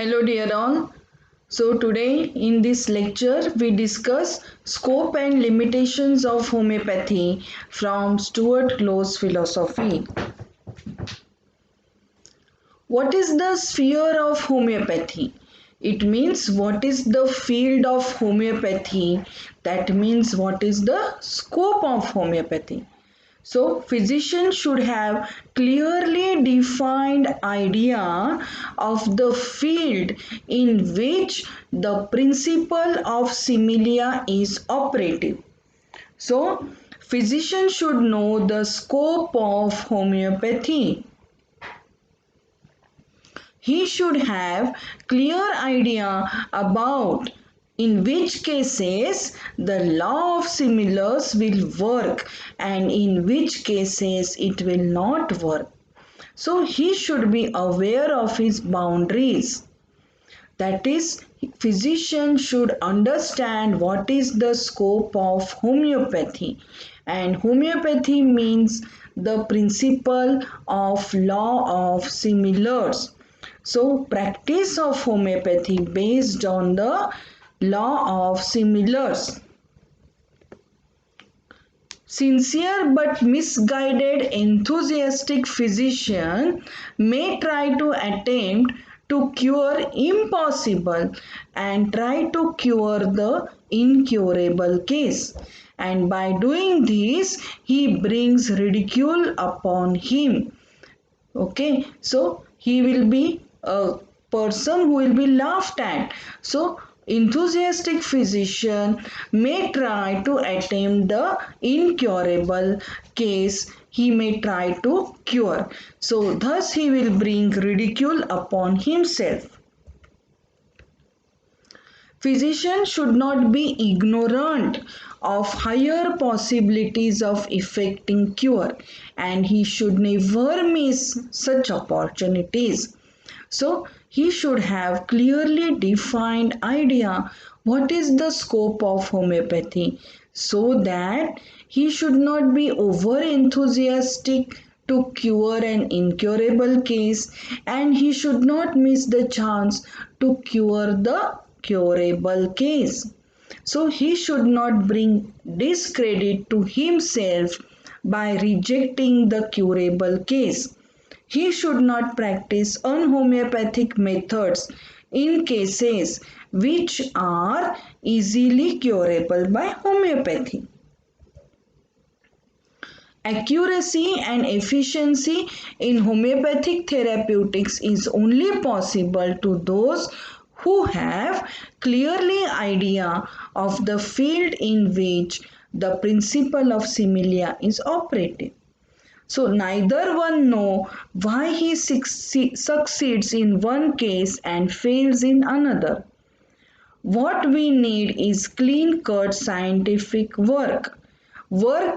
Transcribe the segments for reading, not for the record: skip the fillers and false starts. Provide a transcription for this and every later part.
Hello dear all. So today in this lecture we discuss scope and limitations of homeopathy from Stuart Close philosophy. What is the sphere of homeopathy? It means what is the field of homeopathy. That means what is the scope of homeopathy. So physician should have clearly defined idea of the field in which the principle of similia is operative. So physician should know the scope of homeopathy. He should have clear idea about in which cases the law of similars will work and in which cases it will not work. So he should be aware of his boundaries. That is, physician should understand what is the scope of homeopathy. And homeopathy means the principle of law of similars. So practice of homeopathy based on the law of similars. Sincere but misguided enthusiastic physician may try to attempt to cure impossible and try to cure the incurable case. And by doing this, he brings ridicule upon him. Okay, so he will be a person who will be laughed at. So enthusiastic physician may try to attempt the incurable case, he may try to cure. So thus he will bring ridicule upon himself. Physician should not be ignorant of higher possibilities of effecting cure, and he should never miss such opportunities. So he should have clearly defined idea what is the scope of homeopathy, so that he should not be over enthusiastic to cure an incurable case, and he should not miss the chance to cure the curable case. So he should not bring discredit to himself by rejecting the curable case. He should not practice unhomeopathic methods in cases which are easily curable by homeopathy. Accuracy and efficiency in homeopathic therapeutics is only possible to those who have clearly idea of the field in which the principle of similia is operative. So neither one know why he succeeds in one case and fails in another. What we need is clean-cut scientific work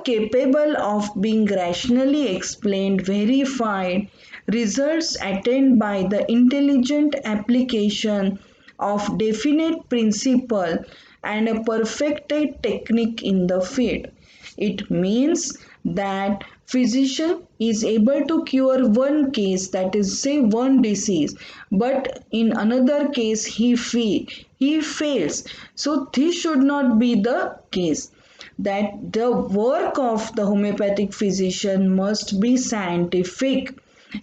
capable of being rationally explained, verified, results attained by the intelligent application of definite principle and a perfected technique in the field. It means that physician is able to cure one case, that is say one disease, but in another case he fails. So this should not be the case, that the work of the homeopathic physician must be scientific,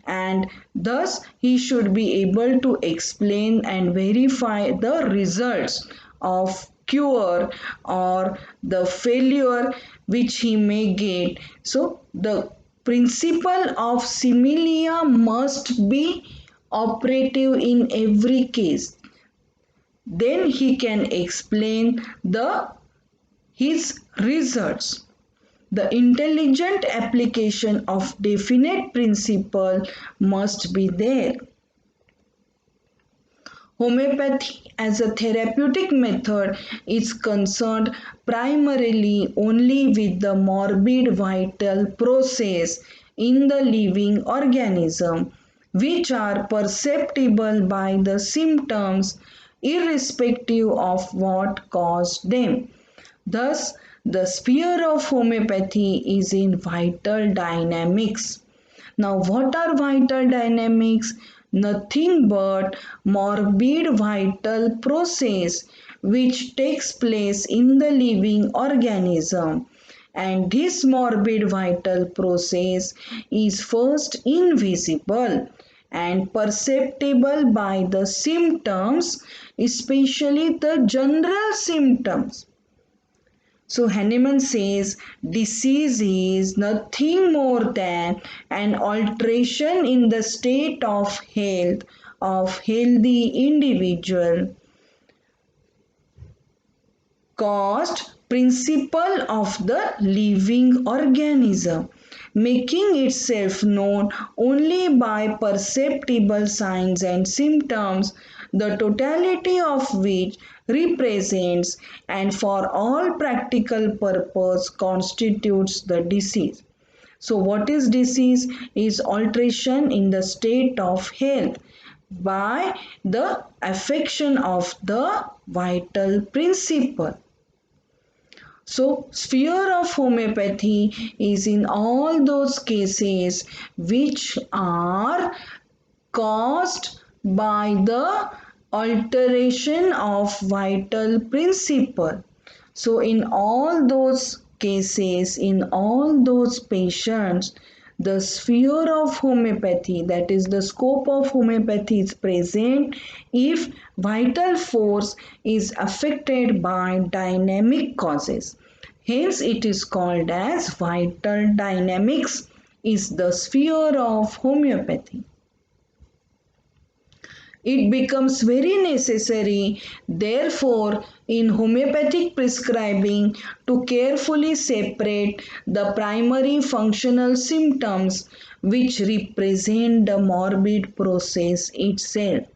and thus he should be able to explain and verify the results of cure or the failure which he may get. So the principle of similia must be operative in every case. Then he can explain the his results. The intelligent application of definite principle must be there. Homeopathy as a therapeutic method is concerned primarily only with the morbid vital process in the living organism, which are perceptible by the symptoms irrespective of what caused them. Thus, the sphere of homeopathy is in vital dynamics. Now, what are vital dynamics? nothing but morbid vital process which takes place in the living organism, and this morbid vital process is first invisible and perceptible by the symptoms, especially the general symptoms. So Hahnemann says disease is nothing more than an alteration in the state of health of healthy individual caused principle of the living organism, making itself known only by perceptible signs and symptoms, the totality of which represents and for all practical purpose constitutes the disease. So what is disease? Is alteration in the state of health by the affection of the vital principle. So, sphere of homeopathy is in all those cases which are caused by the alteration of vital principle. So, in all those cases, in all those patients, the sphere of homeopathy, that is the scope of homeopathy, is present if vital force is affected by dynamic causes. Hence, it is called as vital dynamics is the sphere of homeopathy. It becomes very necessary, therefore, in homeopathic prescribing to carefully separate the primary functional symptoms which represent the morbid process itself.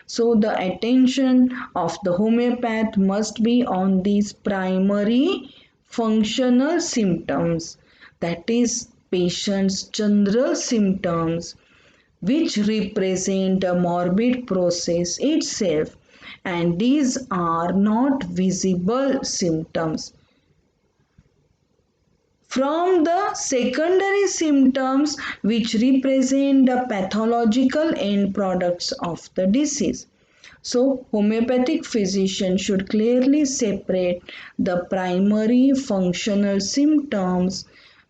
So, the attention of the homeopath must be on these primary functional symptoms, that is, patient's general symptoms which represent the morbid process itself, and these are not visible symptoms. From the secondary symptoms which represent the pathological end products of the disease. So, homeopathic physician should clearly separate the primary functional symptoms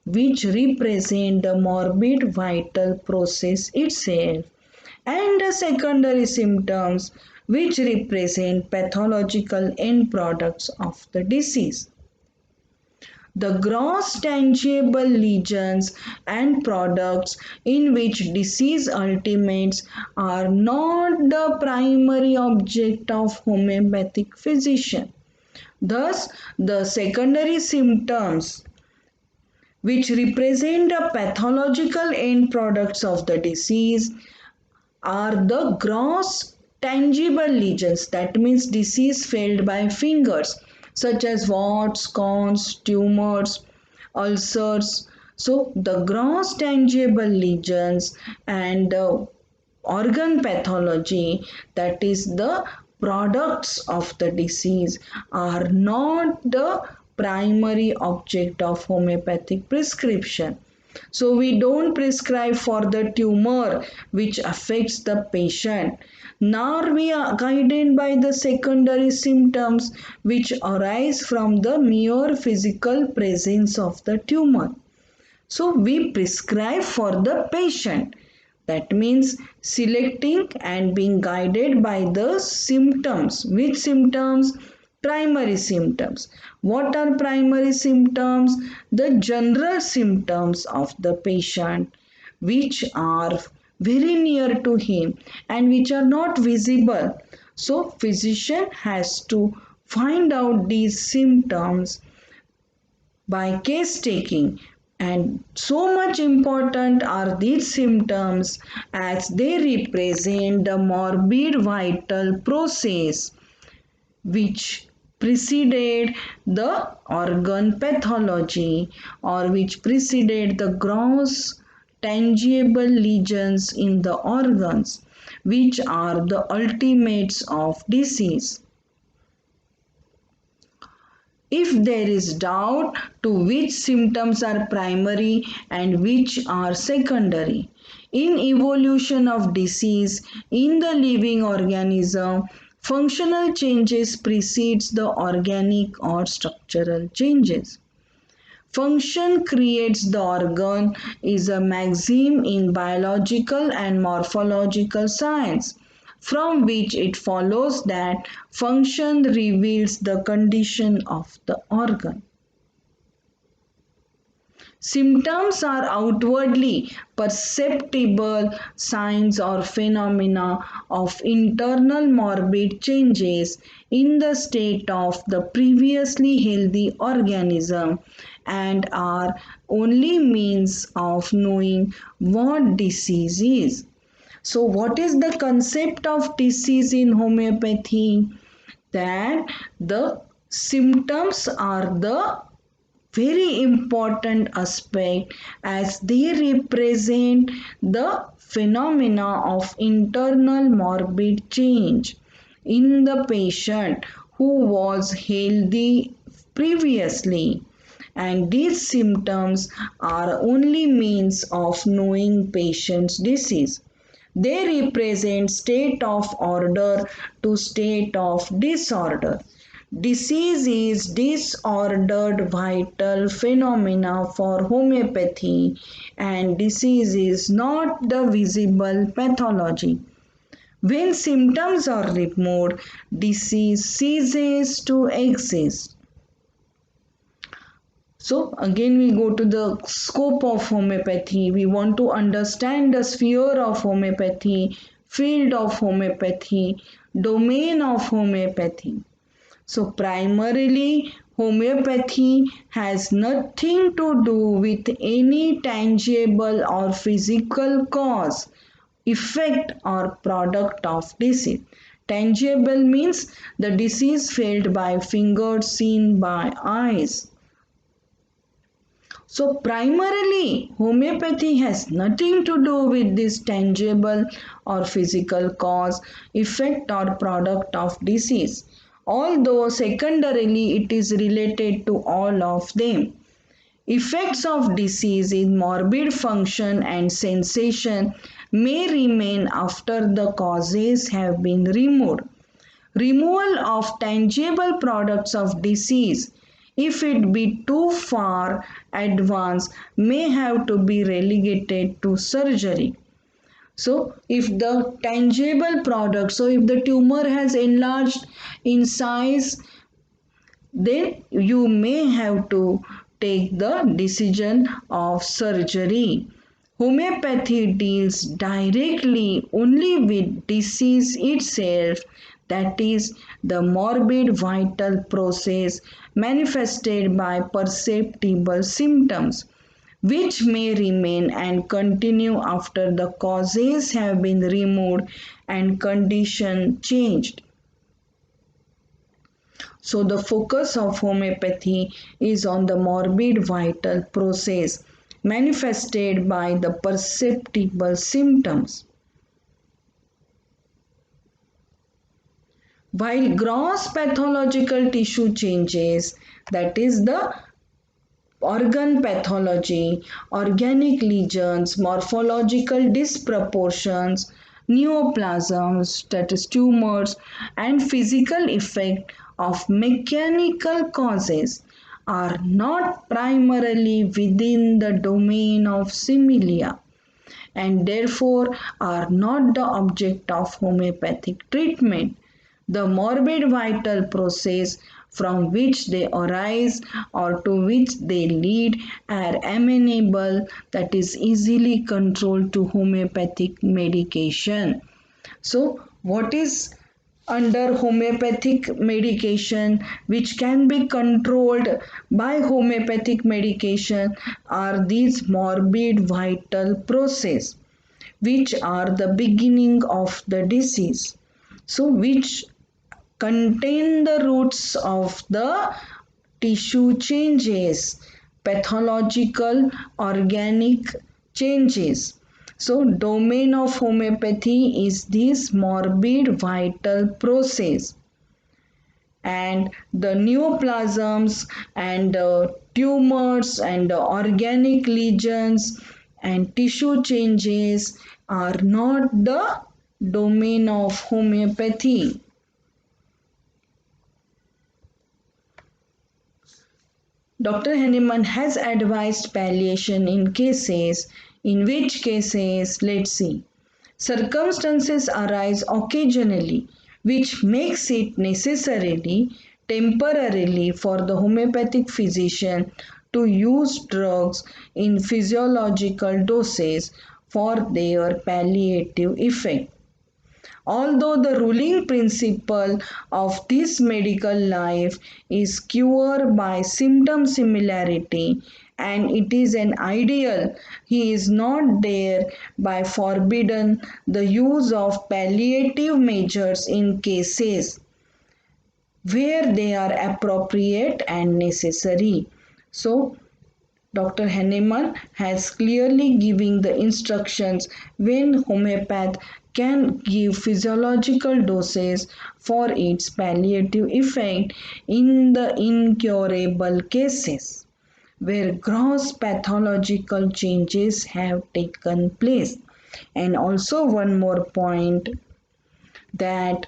which represent the morbid vital process itself and the secondary symptoms which represent pathological end products of the disease. The gross tangible lesions and products in which disease ultimates are not the primary object of homeopathic physician. Thus, the secondary symptoms which represent the pathological end products of the disease are the gross tangible lesions, that means disease felt by fingers, such as warts, corns, tumors, ulcers. So the gross tangible lesions and organ pathology, that is the products of the disease, are not the primary object of homeopathic prescription. So we don't prescribe for the tumor which affects the patient, nor we are guided by the secondary symptoms which arise from the mere physical presence of the tumor. So we prescribe for the patient. That means selecting and being guided by the symptoms. Which symptoms? Primary symptoms. What are primary symptoms? The general symptoms of the patient which are very near to him and which are not visible. So physician has to find out these symptoms by case taking, and so much important are these symptoms as they represent the morbid vital process which preceded the organ pathology or which preceded the gross tangible lesions in the organs which are the ultimates of disease. If there is doubt to which symptoms are primary and which are secondary, In evolution of disease in the living organism, functional changes precedes the organic or structural changes. Function creates the organ is a maxim in biological and morphological science, from which it follows that function reveals the condition of the organ. Symptoms are outwardly perceptible signs or phenomena of internal morbid changes in the state of the previously healthy organism and are only means of knowing what disease is. So, what is the concept of disease in homeopathy? That the symptoms are the very important aspect as they represent the phenomena of internal morbid change in the patient who was healthy previously, and these symptoms are only means of knowing patient's disease. They represent state of order to state of disorder. Disease is disordered vital phenomena for homeopathy, and disease is not the visible pathology. When symptoms are removed, disease ceases to exist. So again we go to the scope of homeopathy. We want to understand the sphere of homeopathy, field of homeopathy, domain of homeopathy. So primarily homeopathy has nothing to do with any tangible or physical cause, effect or product of disease. Tangible means the disease felt by fingers, seen by eyes. So primarily homeopathy has nothing to do with this tangible or physical cause, effect or product of disease, although secondarily it is related to all of them. Effects of disease in morbid function and sensation may remain after the causes have been removed. Removal of tangible products of disease, if it be too far advanced, may have to be relegated to surgery. So, if the tangible product, so if the tumor has enlarged in size, then you may have to take the decision of surgery. Homeopathy deals directly only with disease itself, that is, the morbid vital process manifested by perceptible symptoms, which may remain and continue after the causes have been removed and condition changed. So the focus of homeopathy is on the morbid vital process manifested by the perceptible symptoms. While gross pathological tissue changes, that is the organ pathology, organic lesions, morphological disproportions, neoplasms, that is tumors, and physical effect of mechanical causes are not primarily within the domain of similia and therefore are not the object of homeopathic treatment. The morbid vital process from which they arise or to which they lead are amenable, that is easily controlled to homeopathic medication. So what is under homeopathic medication which can be controlled by homeopathic medication are these morbid vital process which are the beginning of the disease, so which contain the roots of the tissue changes, pathological organic changes. So domain of homeopathy is this morbid vital process, and the neoplasms and tumors and organic lesions and tissue changes are not the domain of homeopathy. Dr. Henneman has advised palliation in which cases, let's see, circumstances arise occasionally which makes it necessarily temporarily for the homeopathic physician to use drugs in physiological doses for their palliative effect. Although the ruling principle of this medical life is cure by symptom similarity and it is an ideal, he is not thereby forbidden the use of palliative measures in cases where they are appropriate and necessary. So, Dr. Henneman has clearly given the instructions when homeopath can give physiological doses for its palliative effect in the incurable cases where gross pathological changes have taken place. And also one more point, that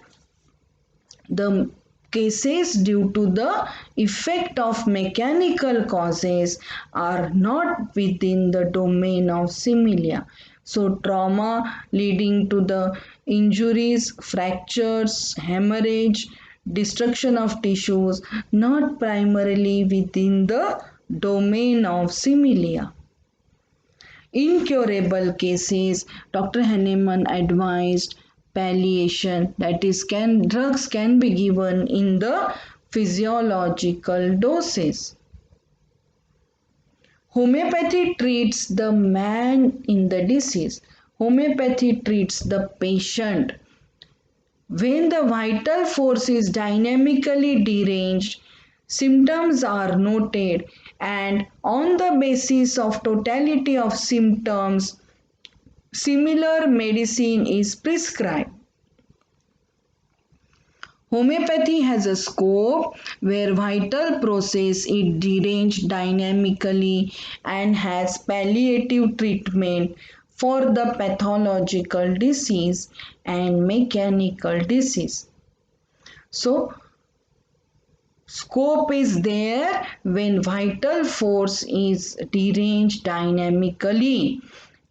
the cases due to the effect of mechanical causes are not within the domain of similia. So, trauma leading to the injuries, fractures, hemorrhage, destruction of tissues, not primarily within the domain of similia. Incurable cases, Dr. Henneman advised palliation, that is, drugs can be given in the physiological doses. Homeopathy treats the man in the disease. Homeopathy treats the patient. When the vital force is dynamically deranged, symptoms are noted, and on the basis of totality of symptoms, similar medicine is prescribed. Homeopathy has a scope where vital process is deranged dynamically and has palliative treatment for the pathological disease and mechanical disease. So, scope is there when vital force is deranged dynamically,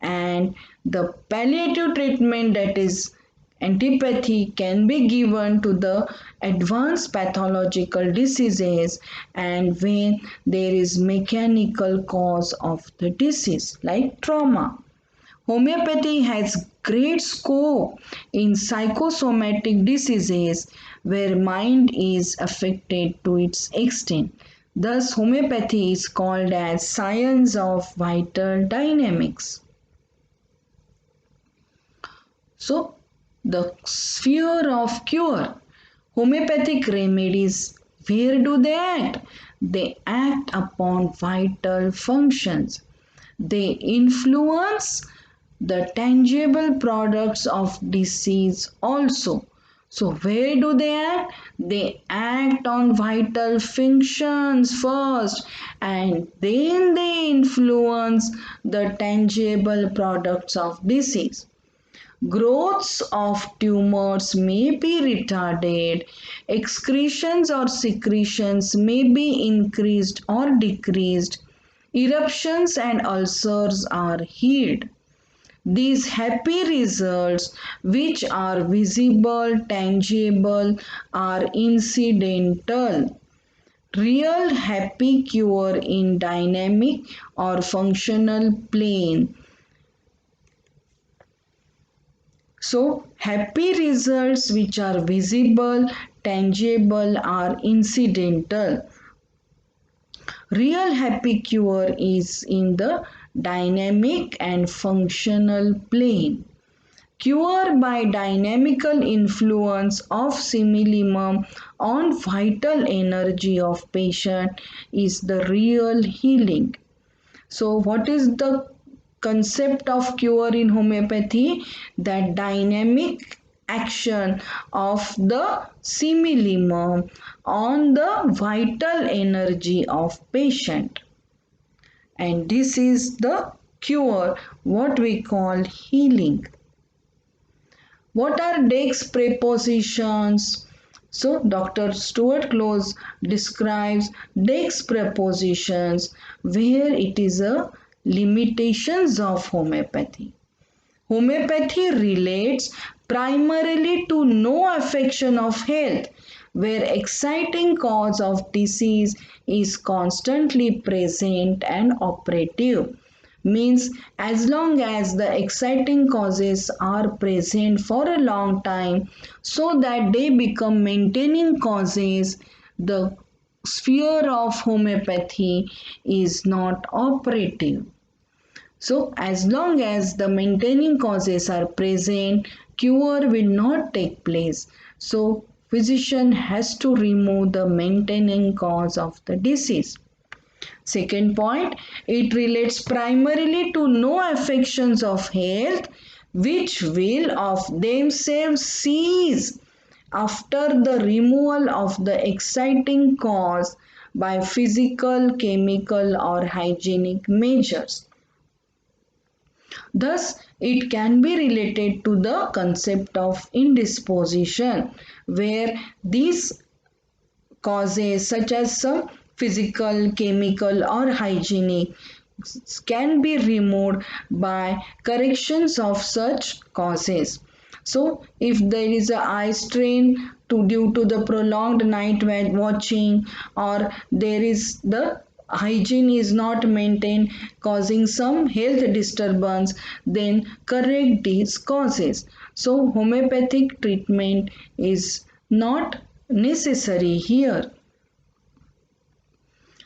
and the palliative treatment, that is antipathy, can be given to the advanced pathological diseases and when there is mechanical cause of the disease like trauma. Homeopathy has great scope in psychosomatic diseases where mind is affected to its extent. Thus, homeopathy is called as science of vital dynamics. So, the sphere of cure. Homeopathic remedies, where do they act? They act upon vital functions. They influence the tangible products of disease also. So, where do they act? They act on vital functions first and then they influence the tangible products of disease. Growths of tumors may be retarded, excretions or secretions may be increased or decreased, eruptions and ulcers are healed. These happy results, which are visible, tangible, are incidental. Real happy cure in dynamic or functional plane. So, happy results which are visible, tangible are incidental. Real happy cure is in the dynamic and functional plane. Cure by dynamical influence of similimum on vital energy of patient is the real healing. So, what is the concept of cure in homeopathy? That dynamic action of the similimum on the vital energy of patient, and this is the cure, what we call healing. What are Dake's prepositions? So, Dr. Stuart Close describes Dake's prepositions where it is a limitations of homeopathy. Homeopathy relates primarily to no affection of health, where exciting cause of disease is constantly present and operative. Means as long as the exciting causes are present for a long time so that they become maintaining causes, the sphere of homeopathy is not operative. So, as long as the maintaining causes are present, cure will not take place. So, physician has to remove the maintaining cause of the disease. Second point, it relates primarily to no affections of health which will of themselves cease after the removal of the exciting cause by physical, chemical, or hygienic measures. Thus, it can be related to the concept of indisposition, where these causes, such as some physical, chemical, or hygienic, can be removed by corrections of such causes. So, if there is a eye strain due to the prolonged night watching, or there is the hygiene is not maintained causing some health disturbance, then correct these causes. So homeopathic treatment is not necessary here.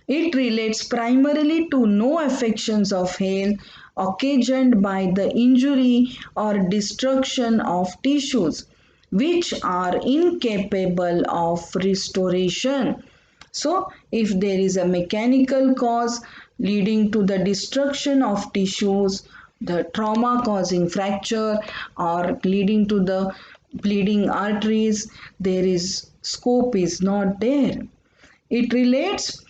It relates primarily to no affections of health occasioned by the injury or destruction of tissues which are incapable of restoration. So, if there is a mechanical cause leading to the destruction of tissues, the trauma causing fracture or leading to the bleeding arteries, there is scope is not there. It relates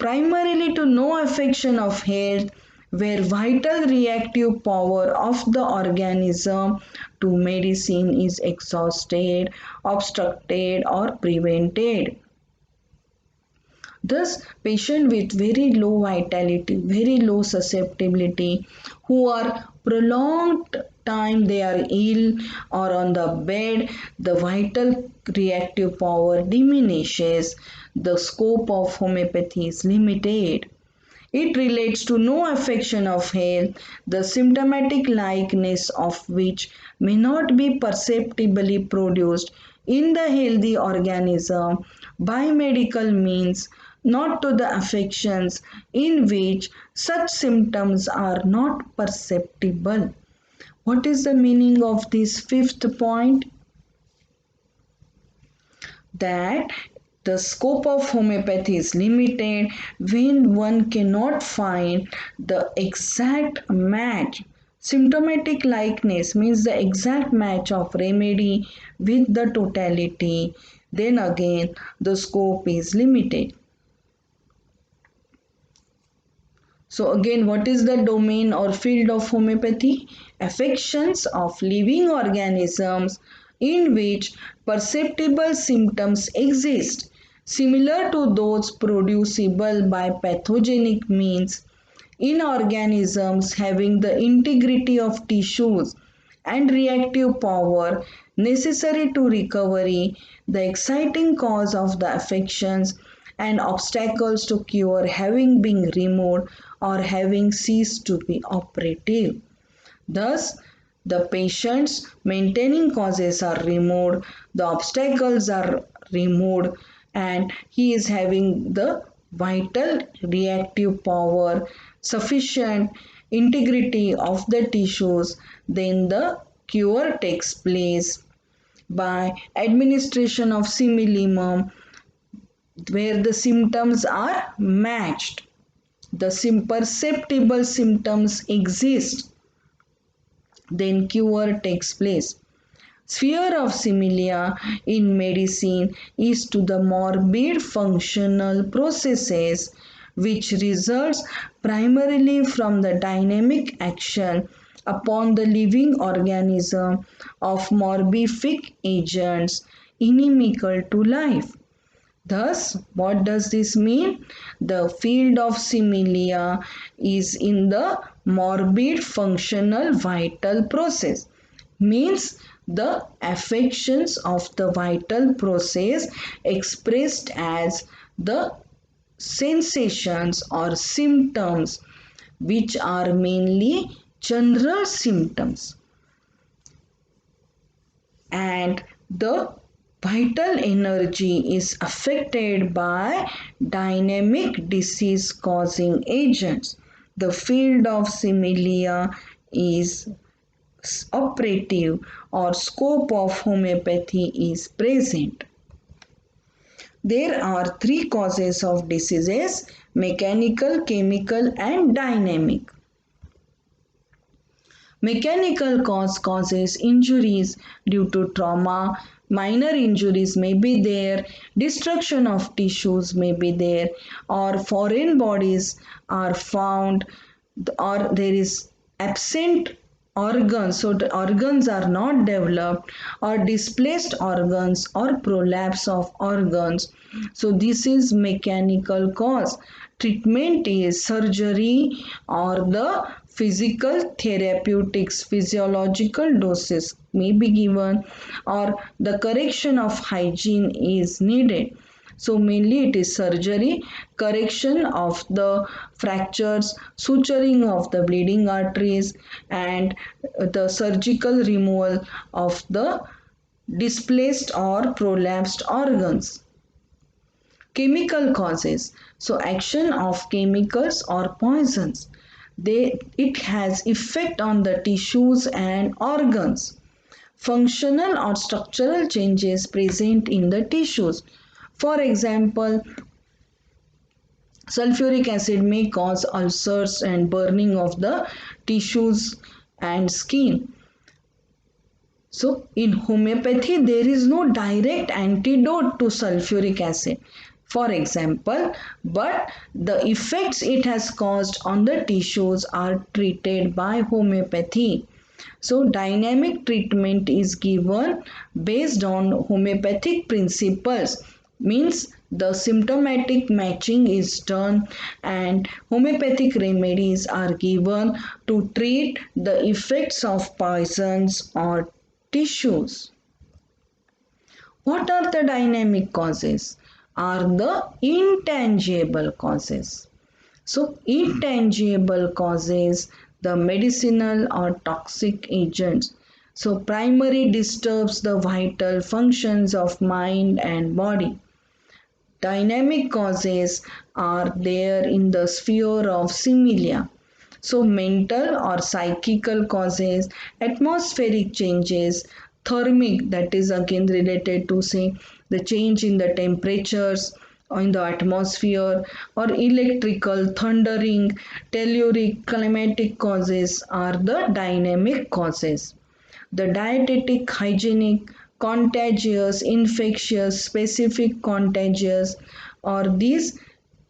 primarily to no affection of health where vital reactive power of the organism to medicine is exhausted, obstructed, or prevented. Thus, patients with very low vitality, very low susceptibility, who are prolonged time they are ill or on the bed, the vital reactive power diminishes, the scope of homeopathy is limited. It relates to no affection of health, the symptomatic likeness of which may not be perceptibly produced in the healthy organism by medical means, not to the affections in which such symptoms are not perceptible. What is the meaning of this fifth point? That the scope of homeopathy is limited when one cannot find the exact match. Symptomatic likeness means the exact match of remedy with the totality. Then again, the scope is limited. So again, what is the domain or field of homeopathy? Affections of living organisms in which perceptible symptoms exist, similar to those producible by pathogenic means, in organisms having the integrity of tissues and reactive power necessary to recovery, the exciting cause of the affections and obstacles to cure having been removed or having ceased to be operative. Thus, the patient's maintaining causes are removed, the obstacles are removed, and he is having the vital reactive power, sufficient integrity of the tissues, then the cure takes place by administration of similimum where the symptoms are matched. The perceptible symptoms exist, then cure takes place. Sphere of similia in medicine is to the morbid functional processes which results primarily from the dynamic action upon the living organism of morbific agents inimical to life. Thus, what does this mean? The field of similia is in the morbid functional vital process, means the affections of the vital process expressed as the sensations or symptoms, which are mainly general symptoms, and the vital energy is affected by dynamic disease causing agents. The field of similia is operative or scope of homeopathy is present. There are three causes of diseases: mechanical, chemical, and dynamic. Mechanical cause causes injuries due to trauma. Minor injuries may be there, destruction of tissues may be there, or foreign bodies are found, or there is absent organs, so the organs are not developed, or displaced organs, or prolapse of organs. So this is mechanical cause. Treatment is surgery or the physical therapeutics. Physiological doses may be given, or the correction of hygiene is needed. So mainly it is surgery, correction of the fractures, suturing of the bleeding arteries, and the surgical removal of the displaced or prolapsed organs. Chemical causes. So action of chemicals or poisons. It has effect on the tissues and organs. Functional or structural changes present in the tissues. For example, sulfuric acid may cause ulcers and burning of the tissues and skin. So in homeopathy, there is no direct antidote to sulfuric acid, for example, but the effects it has caused on the tissues are treated by homeopathy. So dynamic treatment is given based on homeopathic principles, means the symptomatic matching is done and homeopathic remedies are given to treat the effects of poisons or tissues. What are the dynamic causes? Are the intangible causes. So intangible causes, the medicinal or toxic agents. So primary disturbs the vital functions of mind and body. Dynamic causes are there in the sphere of similia. So mental or psychical causes, atmospheric changes, thermic, that is again related to say the change in the temperatures in the atmosphere, or electrical, thundering, telluric, climatic causes are the dynamic causes. The dietetic, hygienic, contagious, infectious, specific contagious, or these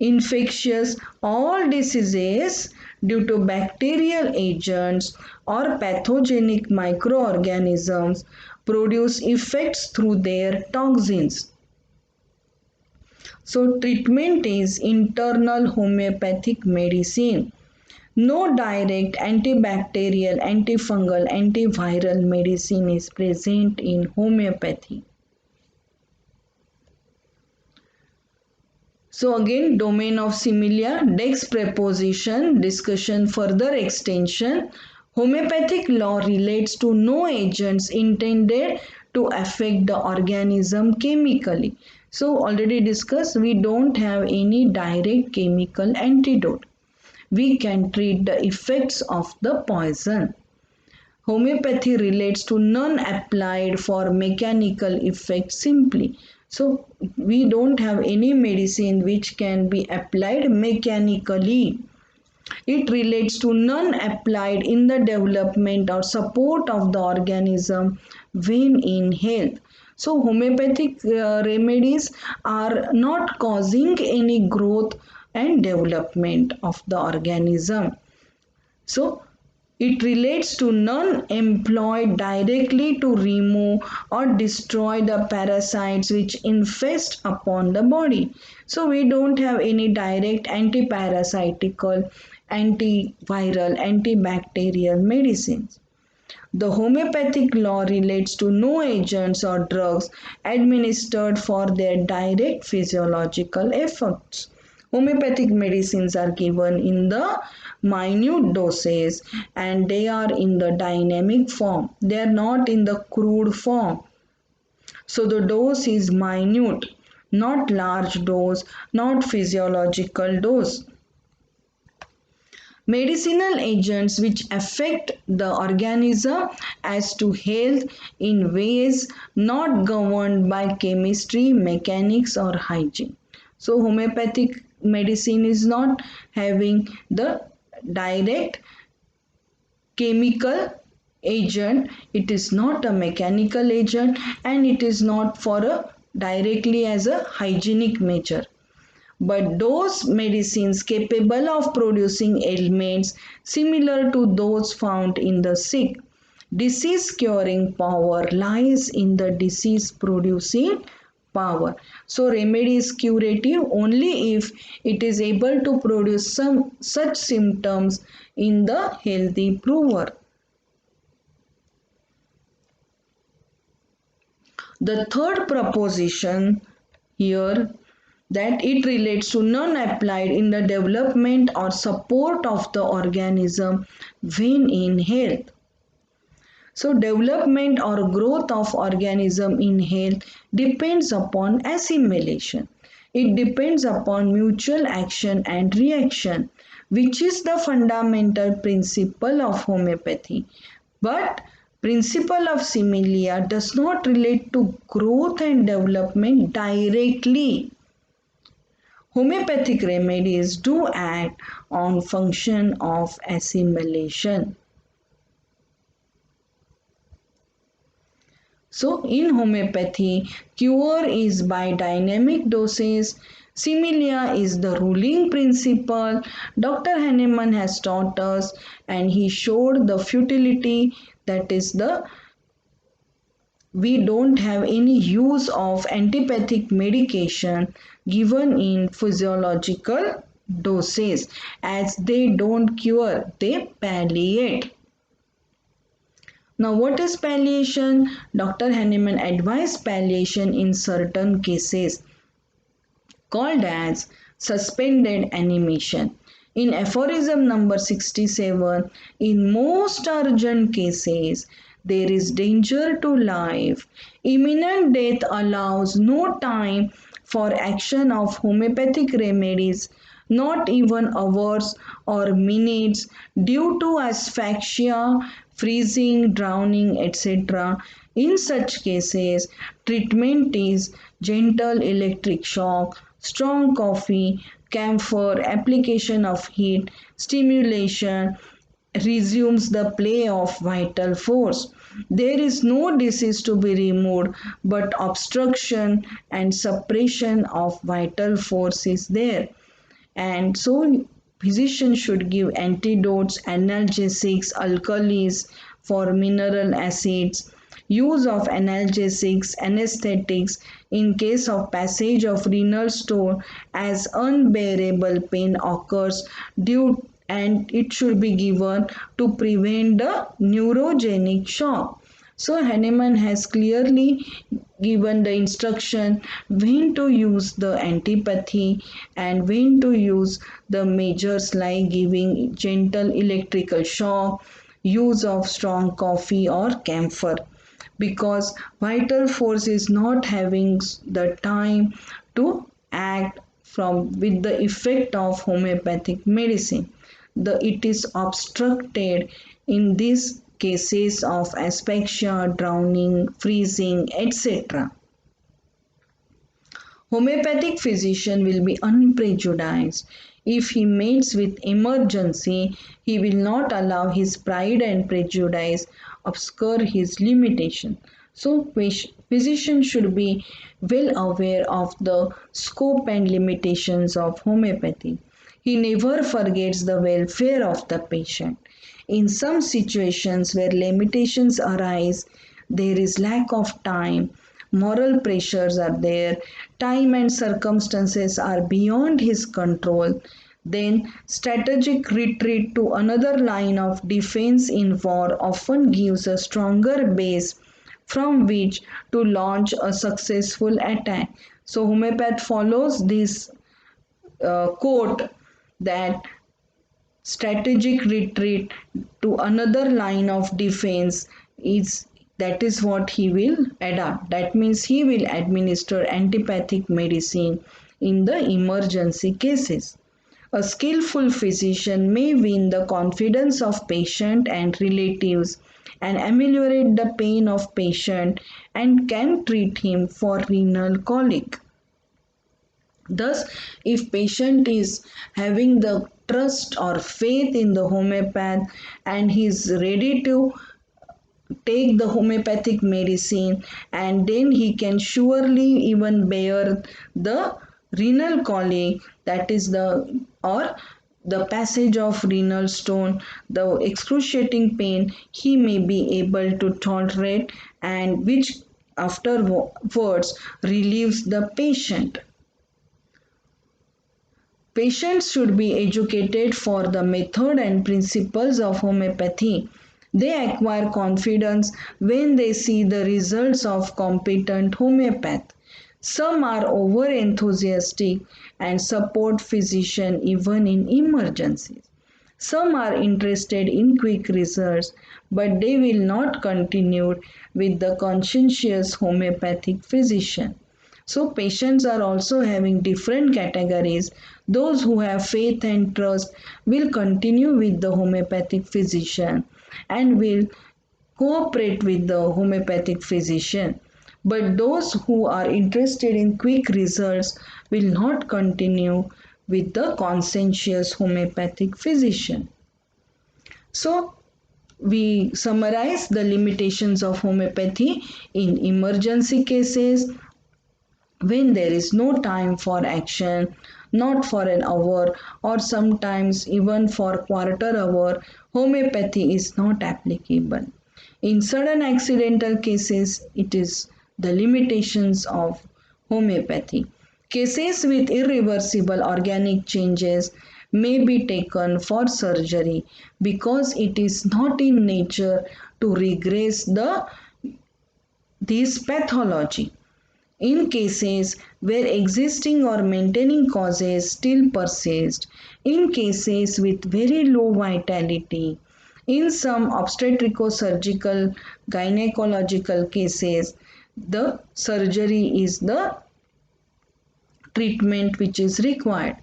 infectious, all diseases due to bacterial agents or pathogenic microorganisms produce effects through their toxins. So treatment is internal homeopathic medicine. No direct antibacterial, antifungal, antiviral medicine is present in homeopathy. So again, domain of similia, dex preposition, discussion further extension. Homeopathic law relates to no agents intended to affect the organism chemically. So already discussed, we don't have any direct chemical antidote. We can treat the effects of the poison. Homeopathy relates to none applied for mechanical effects simply. So we don't have any medicine which can be applied mechanically. It relates to none applied in the development or support of the organism when in health. So homeopathic remedies are not causing any growth and development of the organism. So, it relates to none employed directly to remove or destroy the parasites which infest upon the body. So we don't have any direct antiparasitical, antiviral, antibacterial medicines. The homeopathic law relates to no agents or drugs administered for their direct physiological effects. Homeopathic medicines are given in the minute doses and they are in the dynamic form. They are not in the crude form. So the dose is minute, not large dose, not physiological dose. Medicinal agents which affect the organism as to health in ways not governed by chemistry, mechanics or hygiene. So homeopathic medicine is not having the direct chemical agent, it is not a mechanical agent and it is not for a directly as a hygienic measure, but those medicines capable of producing ailments similar to those found in the sick. Disease curing power lies in the disease producing power. So remedy is curative only if it is able to produce some such symptoms in the healthy prover. The third proposition here, that it relates to none applied in the development or support of the organism when in health. So development or growth of organism in health depends upon assimilation. It depends upon mutual action and reaction, which is the fundamental principle of homeopathy. But principle of similia does not relate to growth and development directly. Homeopathic remedies do act on function of assimilation. So in homeopathy, cure is by dynamic doses. Similia is the ruling principle. Dr. Hahnemann has taught us and he showed the futility, that is the we don't have any use of antibiotic medication given in physiological doses, as they don't cure, they palliate. Now what is palliation? Dr. Hahnemann advised palliation in certain cases called as suspended animation. In aphorism number 67, in most urgent cases, there is danger to life. Imminent death allows no time for action of homeopathic remedies, not even hours or minutes, due to asphyxia, freezing, drowning, etc. In such cases, treatment is gentle electric shock, strong coffee, camphor, application of heat, stimulation, resumes the play of vital force. There is no disease to be removed, but obstruction and suppression of vital force is there. And so physician should give antidotes, analgesics, alkalis for mineral acids, use of analgesics, anesthetics in case of passage of renal stone as unbearable pain occurs due, and it should be given to prevent the neurogenic shock. So Hahnemann has clearly given the instruction when to use the antipathy and when to use the measures like giving gentle electrical shock, use of strong coffee or camphor, because vital force is not having the time to act from with the effect of homeopathic medicine. It is obstructed in these cases of asphyxia, drowning, freezing, etc. Homeopathic physician will be unprejudiced. If he meets with emergency, he will not allow his pride and prejudice obscure his limitation. So physician should be well aware of the scope and limitations of homeopathy. He never forgets the welfare of the patient. In some situations where limitations arise, there is lack of time, moral pressures are there, time and circumstances are beyond his control. Then, strategic retreat to another line of defense in war often gives a stronger base from which to launch a successful attack. So, homeopath follows this quote that strategic retreat to another line of defense is that is what he will adapt. That means he will administer antipathic medicine in the emergency cases. A skillful physician may win the confidence of patient and relatives and ameliorate the pain of patient and can treat him for renal colic. Thus, if patient is having the trust or faith in the homeopath and he is ready to take the homeopathic medicine, and then he can surely even bear the renal colic, that is the or the passage of renal stone, the excruciating pain he may be able to tolerate, and which afterwards relieves the patient. Patients should be educated for the method and principles of homeopathy. They acquire confidence when they see the results of competent homeopath. Some are over enthusiastic and support physician even in emergencies. Some are interested in quick results, but they will not continue with the conscientious homeopathic physician. So, patients are also having different categories. Those who have faith and trust will continue with the homeopathic physician and will cooperate with the homeopathic physician. But those who are interested in quick results will not continue with the conscientious homeopathic physician. So, we summarize the limitations of homeopathy in emergency cases when there is no time for action, not for an hour or sometimes even for quarter hour, homeopathy is not applicable. In sudden accidental cases, it is the limitations of homeopathy. Cases with irreversible organic changes may be taken for surgery because it is not in nature to regress this pathology. In cases where existing or maintaining causes still persist, in cases with very low vitality, in some obstetrico-surgical gynecological cases, the surgery is the treatment which is required.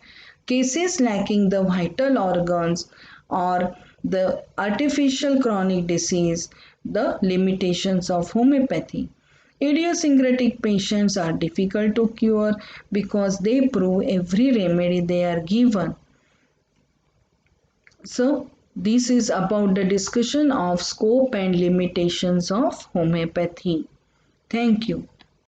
Cases lacking the vital organs or the artificial chronic disease, the limitations of homeopathy. Idiosyncratic patients are difficult to cure because they prove every remedy they are given. So, this is about the discussion of scope and limitations of homeopathy. Thank you.